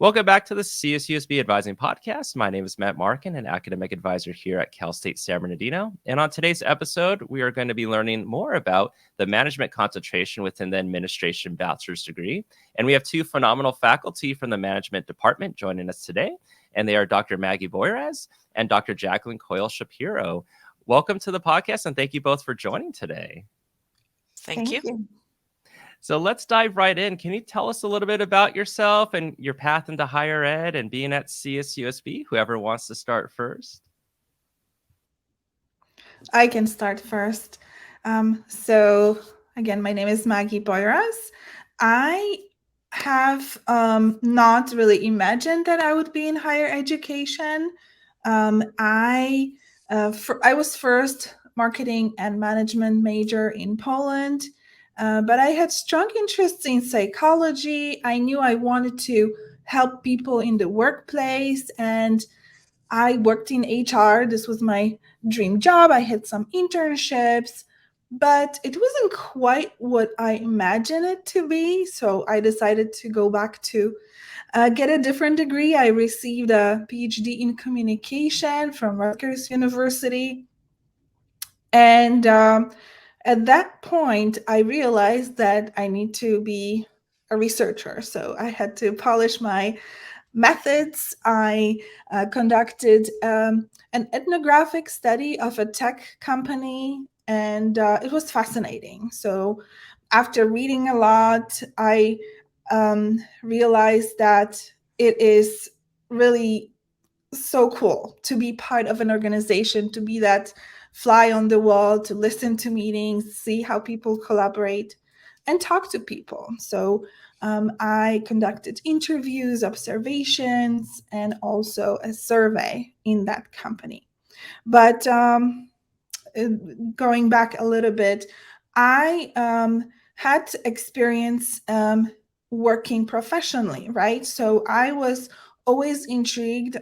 Welcome back to the CSUSB Advising Podcast. My name is Matt Markin, an academic advisor here at Cal State San Bernardino. And on today's episode, we are going to be learning more about the management concentration within the administration bachelor's degree. And we have two phenomenal faculty from the management department joining us today. And they are Dr. Maggie Boyraz and Dr. Jacqueline Coyle-Shapiro. Welcome to the podcast, and thank you both for joining today. Thank you. So let's dive right in. Can you tell us a little bit about yourself and your path into higher ed and being at CSUSB? Whoever wants to start first. I can start first. So again, my name is Maggie Boyraz. I have not really imagined that I would be in higher education. I was first marketing and management major in Poland. But I had strong interests in psychology. I knew I wanted to help people in the workplace, and I worked in HR. This was my dream job. I had some internships, but it wasn't quite what I imagined it to be. So I decided to go back to get a different degree. I received a PhD in communication from Rutgers University. And at that point, I realized that I need to be a researcher. So I had to polish my methods. I conducted an ethnographic study of a tech company, and it was fascinating. So after reading a lot, I realized that it is really so cool to be part of an organization, to be that fly on the wall, to listen to meetings, see how people collaborate, and talk to people. So I conducted interviews, observations, and also a survey in that company. But going back a little bit, I had experience working professionally, right? So I was always intrigued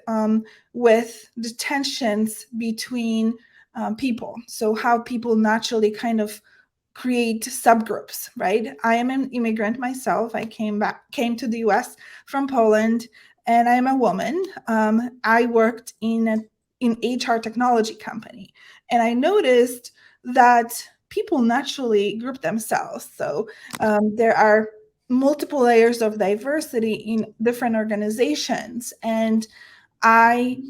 with the tensions between people. So how people naturally kind of create subgroups, right? I am an immigrant myself. I came to the US from Poland, and I'm a woman. I worked in an HR technology company, and I noticed that people naturally group themselves. So there are multiple layers of diversity in different organizations, and I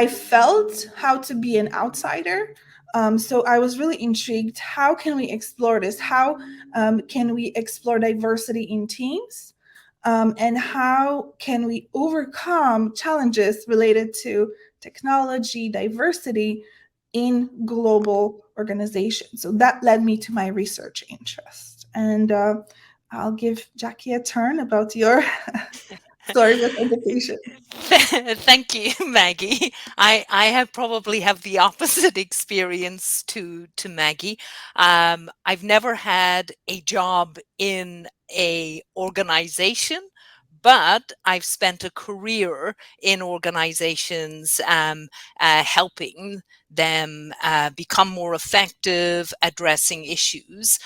felt how to be an outsider. So I was really intrigued. How can we explore this? How can we explore diversity in teams? And how can we overcome challenges related to technology, diversity in global organizations? So that led me to my research interest. And I'll give Jackie a turn about your story with education. Thank you, Maggie. I have probably have the opposite experience to Maggie. I've never had a job in a organization, but I've spent a career in organizations helping them become more effective, addressing issues.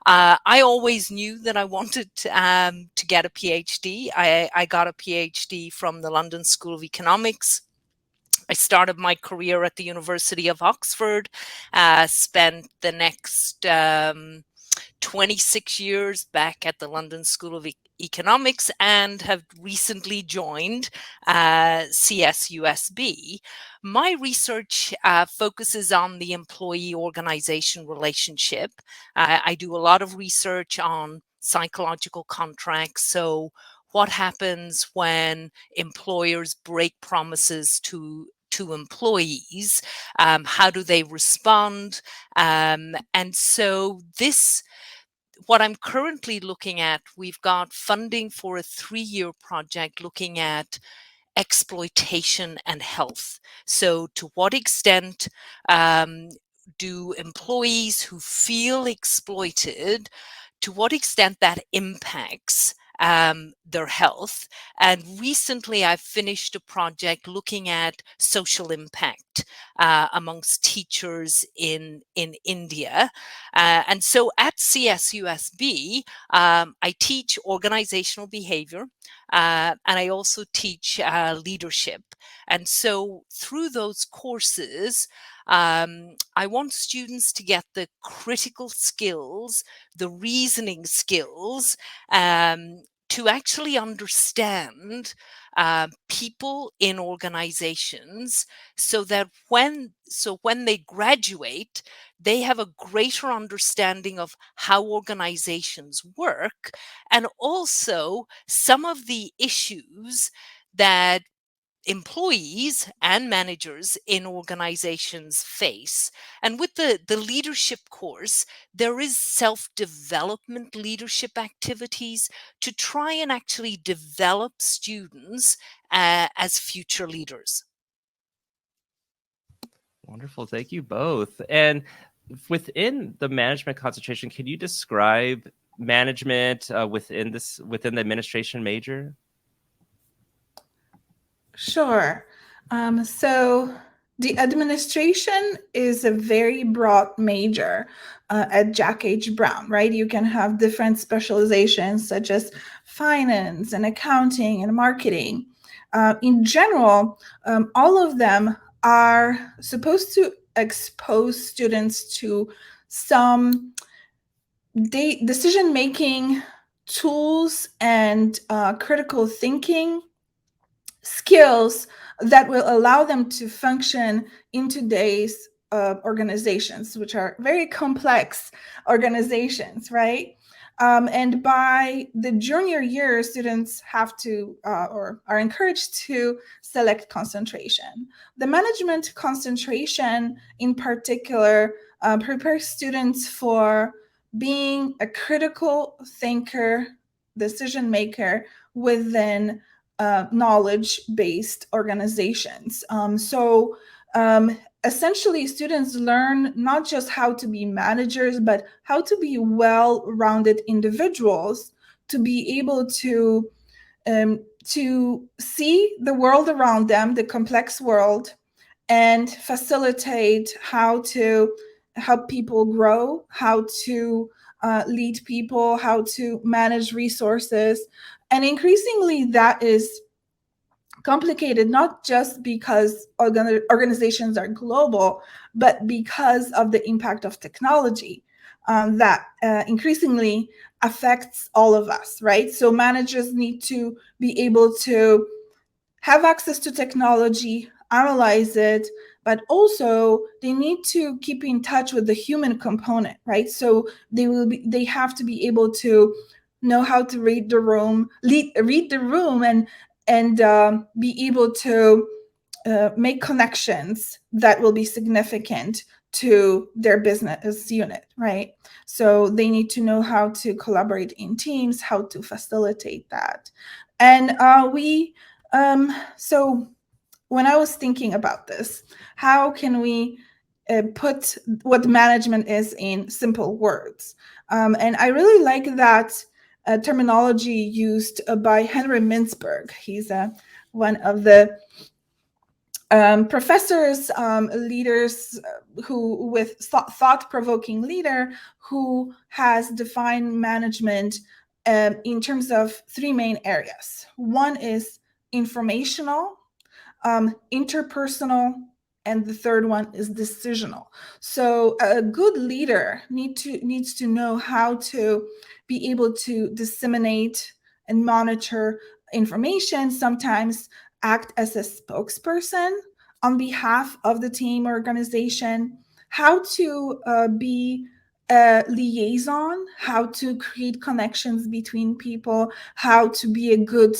I always knew that I wanted to get a PhD. I got a PhD from the London School of Economics. I started my career at the University of Oxford, spent the next 26 years back at the London School of Economics, and have recently joined CSUSB. My research focuses on the employee-organization relationship. I do a lot of research on psychological contracts. So what happens when employers break promises to employees? How do they respond? And so what I'm currently looking at, we've got funding for a 3-year project looking at exploitation and health. So to what extent do employees who feel exploited, to what extent that impacts their health? And recently I've finished a project looking at social impact. debate amongst teachers in India. And so at CSUSB, I teach organizational behavior, and I also teach leadership. And so through those courses, I want students to get the critical skills, the reasoning skills, to actually understand people in organizations, so that when they graduate, they have a greater understanding of how organizations work, and also some of the issues that employees and managers in organizations face. And with the leadership course, there is self-development leadership activities to try and actually develop students as future leaders. Wonderful. Thank you both. And within the management concentration, can you describe management within the administration major? Sure. So the administration is a very broad major at Jack H. Brown, right? You can have different specializations such as finance and accounting and marketing. In general, all of them are supposed to expose students to some decision-making tools and critical thinking skills that will allow them to function in today's organizations, which are very complex organizations, right? And by the junior year, students have to or are encouraged to select concentration. The management concentration in particular prepares students for being a critical thinker, decision maker within knowledge-based organizations. Essentially, students learn not just how to be managers, but how to be well-rounded individuals, to be able to see the world around them, the complex world, and facilitate how to help people grow, how to lead people, how to manage resources. And increasingly, that is complicated, not just because organizations are global, but because of the impact of technology that increasingly affects all of us, right? So managers need to be able to have access to technology, analyze it, but also they need to keep in touch with the human component, right? So they have to be able to know how to read the room, read the room, and be able to make connections that will be significant to their business unit, right? So they need to know how to collaborate in teams, how to facilitate that. And so when I was thinking about this, how can we put what management is in simple words? And I really like that terminology used by Henry Mintzberg. He's one of the professors, leaders who with thought-provoking leader who has defined management in terms of three main areas. One is informational, interpersonal, and the third one is decisional. So a good leader needs to know how to be able to disseminate and monitor information, sometimes act as a spokesperson on behalf of the team or organization, how to be a liaison, how to create connections between people, how to be a good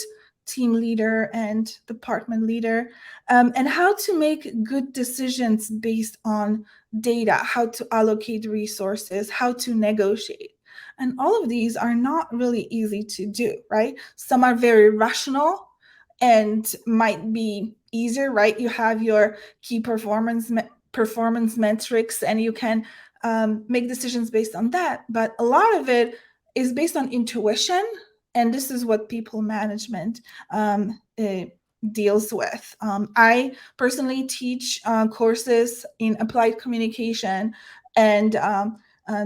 team leader and department leader, and how to make good decisions based on data, how to allocate resources, how to negotiate. And all of these are not really easy to do, right? Some are very rational and might be easier, right? You have your key performance metrics and you can make decisions based on that. But a lot of it is based on intuition. And this is what people management deals with. I personally teach courses in applied communication and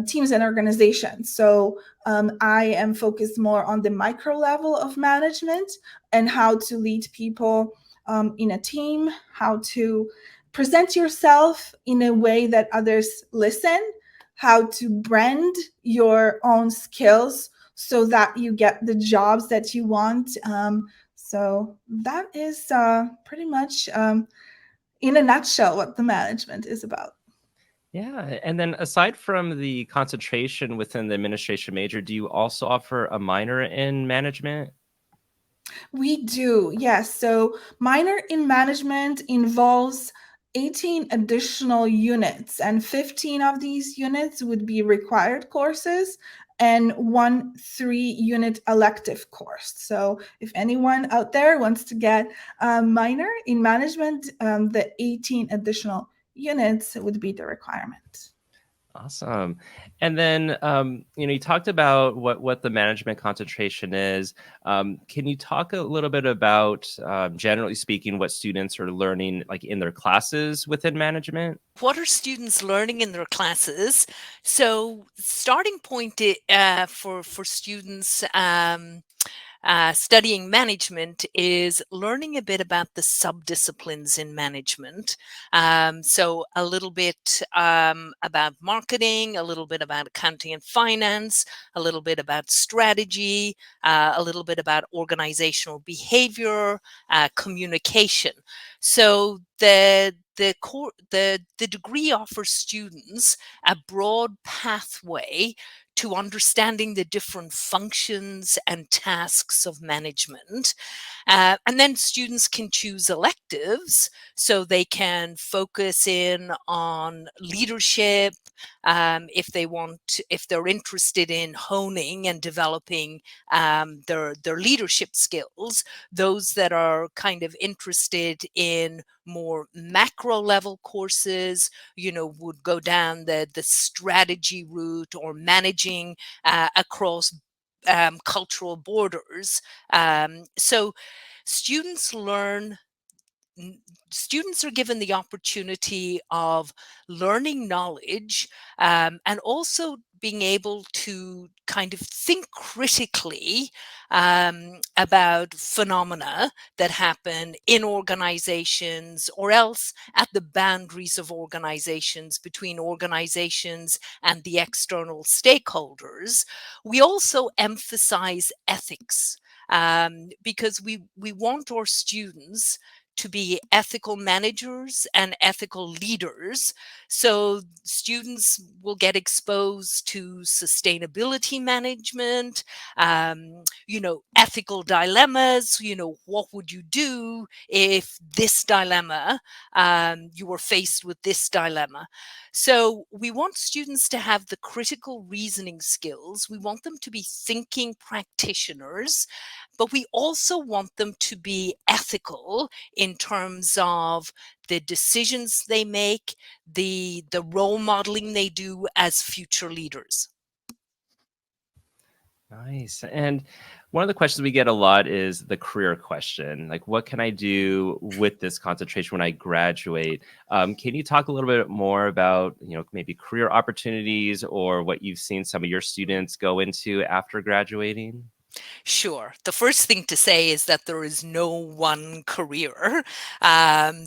teams and organizations. So I am focused more on the micro level of management and how to lead people in a team, how to present yourself in a way that others listen, how to brand your own skills so that you get the jobs that you want. So that is pretty much, in a nutshell, what the management is about. Yeah. And then aside from the concentration within the administration major, do you also offer a minor in management? We do, yes. So minor in management involves 18 additional units, and 15 of these units would be required courses and one 3-unit elective course. So if anyone out there wants to get a minor in management, the 18 additional units would be the requirement. Awesome. And then, you talked about what the management concentration is. Can you talk a little bit about, generally speaking, what students are learning like in their classes within management? What are students learning in their classes? So starting point for students studying management is learning a bit about the subdisciplines in management. So a little bit about marketing, a little bit about accounting and finance, a little bit about strategy, a little bit about organizational behavior, communication. So the degree offers students a broad pathway to understanding the different functions and tasks of management. And then students can choose electives so they can focus in on leadership, if they're interested in honing and developing their leadership skills. Those that are kind of interested in more macro level courses, would go down the strategy route or managing across cultural borders. So students learn. Students are given the opportunity of learning knowledge and also being able to kind of think critically about phenomena that happen in organizations or else at the boundaries of organizations, between organizations and the external stakeholders. We also emphasize ethics because we want our students to be ethical managers and ethical leaders. So students will get exposed to sustainability management, ethical dilemmas. What would you do if this dilemma, you were faced with this dilemma? So we want students to have the critical reasoning skills. We want them to be thinking practitioners, but we also want them to be ethical in terms of the decisions they make, the role modeling they do as future leaders. Nice. And one of the questions we get a lot is the career question. Like, what can I do with this concentration when I graduate? Can you talk a little bit more about, maybe career opportunities or what you've seen some of your students go into after graduating? Sure. The first thing to say is that there is no one career.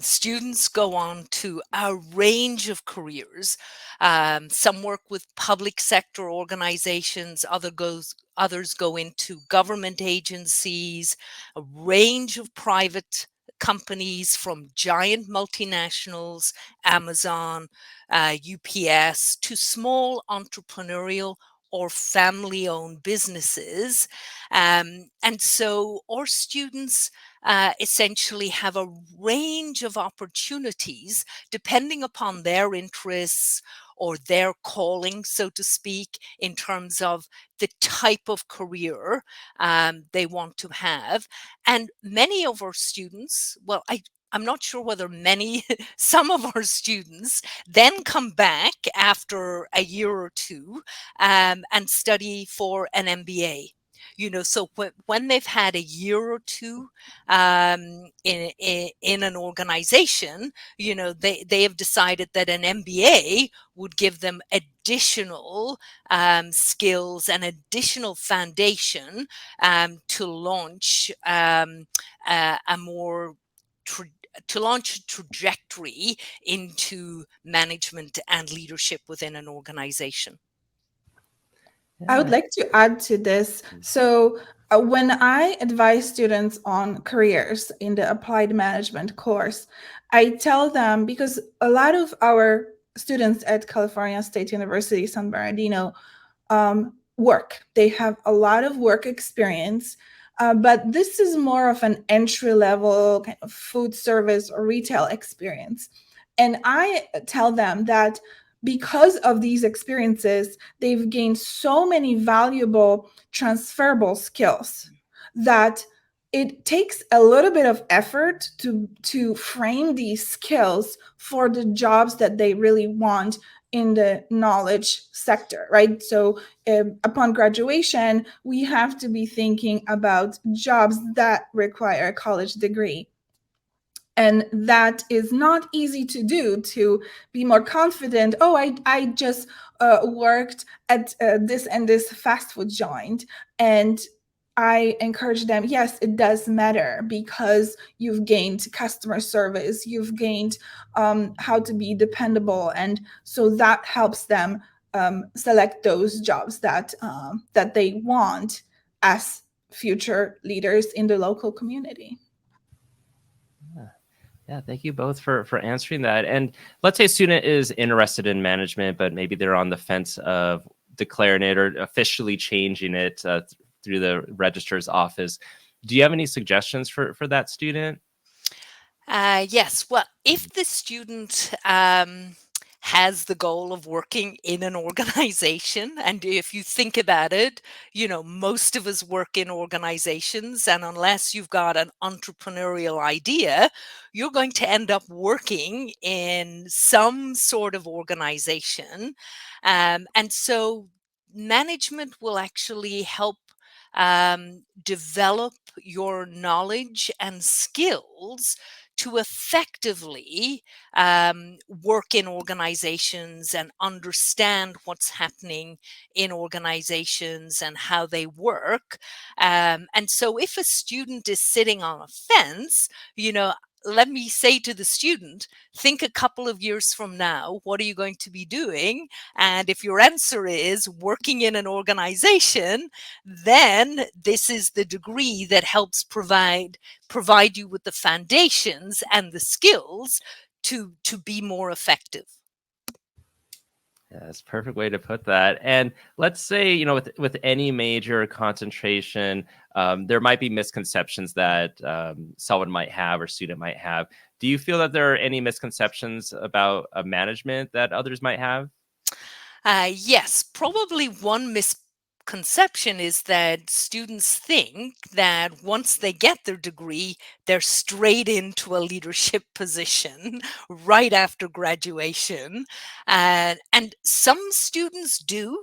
Students go on to a range of careers. Some work with public sector organizations, others go into government agencies, a range of private companies from giant multinationals, Amazon, UPS, to small entrepreneurial or family-owned businesses. And so our students essentially have a range of opportunities depending upon their interests or their calling, so to speak, in terms of the type of career they want to have. And many of our students, I'm not sure whether many, some of our students then come back after a year or two and study for an MBA. So when they've had a year or two in an organization, they have decided that an MBA would give them additional skills and additional foundation to launch a more to launch a trajectory into management and leadership within an organization. I would like to add to this. So when I advise students on careers in the applied management course, I tell them, because a lot of our students at California State University, San Bernardino, work. They have a lot of work experience, but this is more of an entry-level kind of food service or retail experience. And I tell them that because of these experiences, they've gained so many valuable transferable skills that it takes a little bit of effort to frame these skills for the jobs that they really want in the knowledge sector, right? So upon graduation, we have to be thinking about jobs that require a college degree. And that is not easy to do, to be more confident. Oh, I just worked at this and this fast food joint. And I encourage them, yes, it does matter, because you've gained customer service, you've gained how to be dependable. And so that helps them select those jobs that they want as future leaders in the local community. Yeah, thank you both for answering that. And let's say a student is interested in management, but maybe they're on the fence of declaring it or officially changing it through the registrar's office. Do you have any suggestions for that student? Yes. Well, if the student has the goal of working in an organization, and if you think about it, most of us work in organizations, and unless you've got an entrepreneurial idea, you're going to end up working in some sort of organization. And so management will actually help develop your knowledge and skills to effectively work in organizations and understand what's happening in organizations and how they work. And so if a student is sitting on a fence, let me say to the student, think a couple of years from now, what are you going to be doing? And if your answer is working in an organization, then this is the degree that helps provide you with the foundations and the skills to be more effective. Yeah, that's a perfect way to put that. And let's say, with any major concentration, there might be misconceptions that someone might have or student might have. Do you feel that there are any misconceptions about management that others might have? Yes, probably one misconception is that students think that once they get their degree, they're straight into a leadership position right after graduation. And some students do.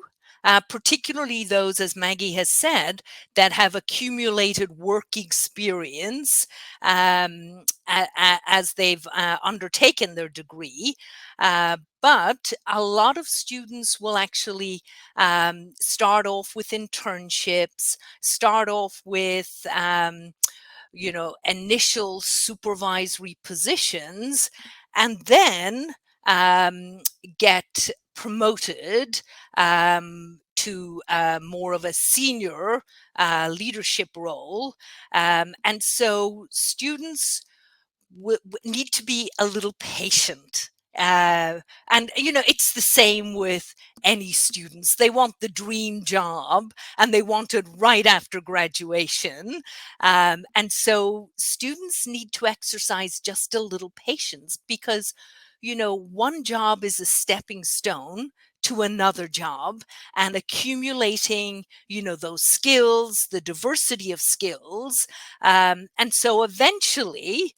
Particularly those, as Maggie has said, that have accumulated work experience as they've undertaken their degree. But a lot of students will actually start off with internships, start off with initial supervisory positions, and then get promoted to more of a senior leadership role. And so students need to be a little patient. And it's the same with any students. They want the dream job and they want it right after graduation. And so students need to exercise just a little patience, because one job is a stepping stone to another job, and accumulating those skills, the diversity of skills, and so eventually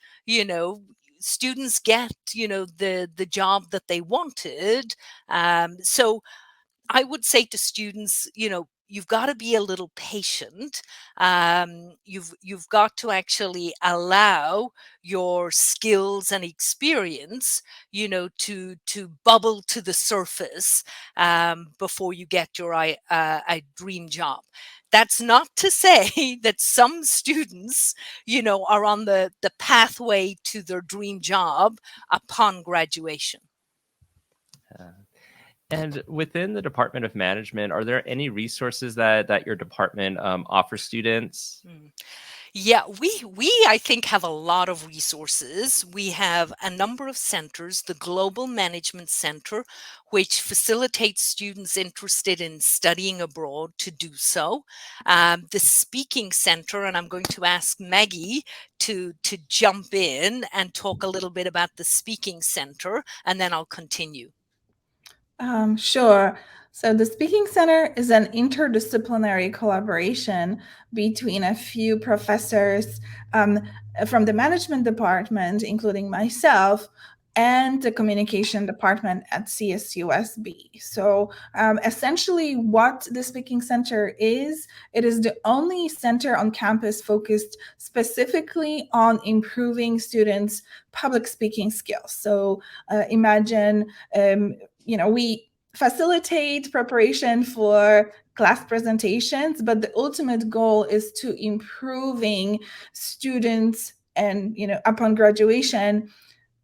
students get the job that they wanted. So I would say to students, you've got to be a little patient. You've got to actually allow your skills and experience, to bubble to the surface before you get your a dream job. That's not to say that some students, are on the pathway to their dream job upon graduation. And within the Department of Management, are there any resources that your department offers students? Yeah, we I think have a lot of resources. We have a number of centers, the Global Management Center, which facilitates students interested in studying abroad to do so. The Speaking Center, and I'm going to ask Maggie to jump in and talk a little bit about the Speaking Center, and then I'll continue. Sure. So the Speaking Center is an interdisciplinary collaboration between a few professors from the management department, including myself, and the communication department at CSUSB. So essentially what the Speaking Center is, it is the only center on campus focused specifically on improving students' public speaking skills. So imagine we facilitate preparation for class presentations, but the ultimate goal is to improving students and, upon graduation,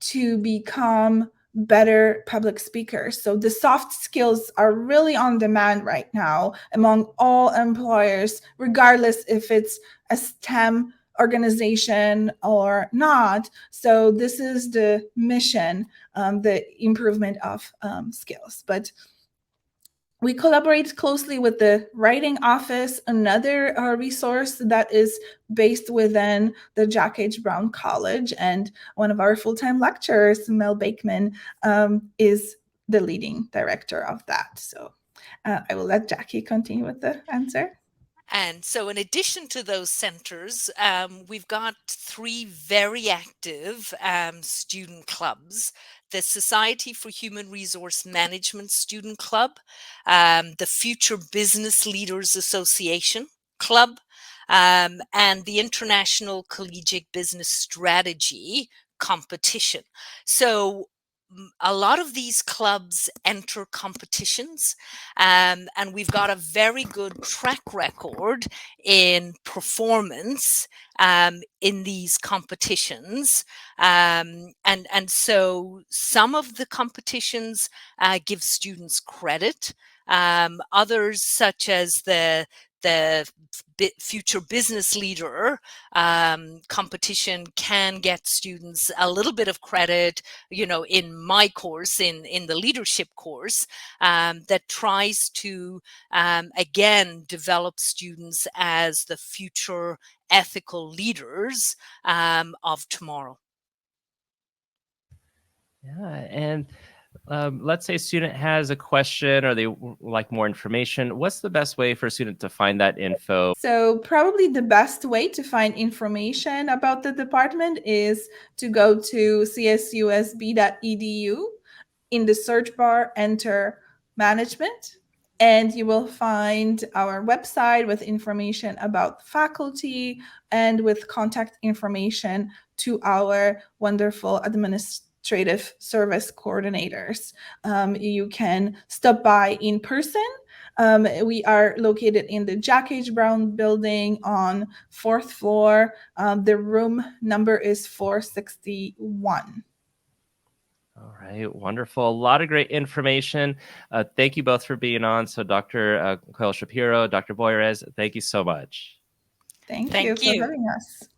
to become better public speakers. So the soft skills are really on demand right now among all employers, regardless if it's a STEM organization or not. So this is the mission, the improvement of skills. But we collaborate closely with the Writing Office, another resource that is based within the Jack H. Brown College. And one of our full-time lecturers, Mel Bakeman, is the leading director of that. So I will let Jackie continue with the answer. And so in addition to those centers, we've got 3 very active student clubs: the Society for Human Resource Management Student Club, the Future Business Leaders Association Club, and the International Collegiate Business Strategy Competition. So a lot of these clubs enter competitions, and we've got a very good track record in performance in these competitions. And so some of the competitions give students credit. Others, such as the Future Business Leader competition, can get students a little bit of credit, in my course, in the leadership course, that tries to, again, develop students as the future ethical leaders of tomorrow. Yeah, and let's say a student has a question or they like more information. What's the best way for a student to find that info? So probably the best way to find information about the department is to go to csusb.edu. In the search bar, enter management, and you will find our website with information about faculty and with contact information to our wonderful administrative service coordinators. You can stop by in person. We are located in the Jack H. Brown building on 4th floor. The room number is 461. All right, wonderful. A lot of great information. Thank you both for being on. So Dr. Coyle-Shapiro, Dr. Boyraz, thank you so much. Thank you for having us.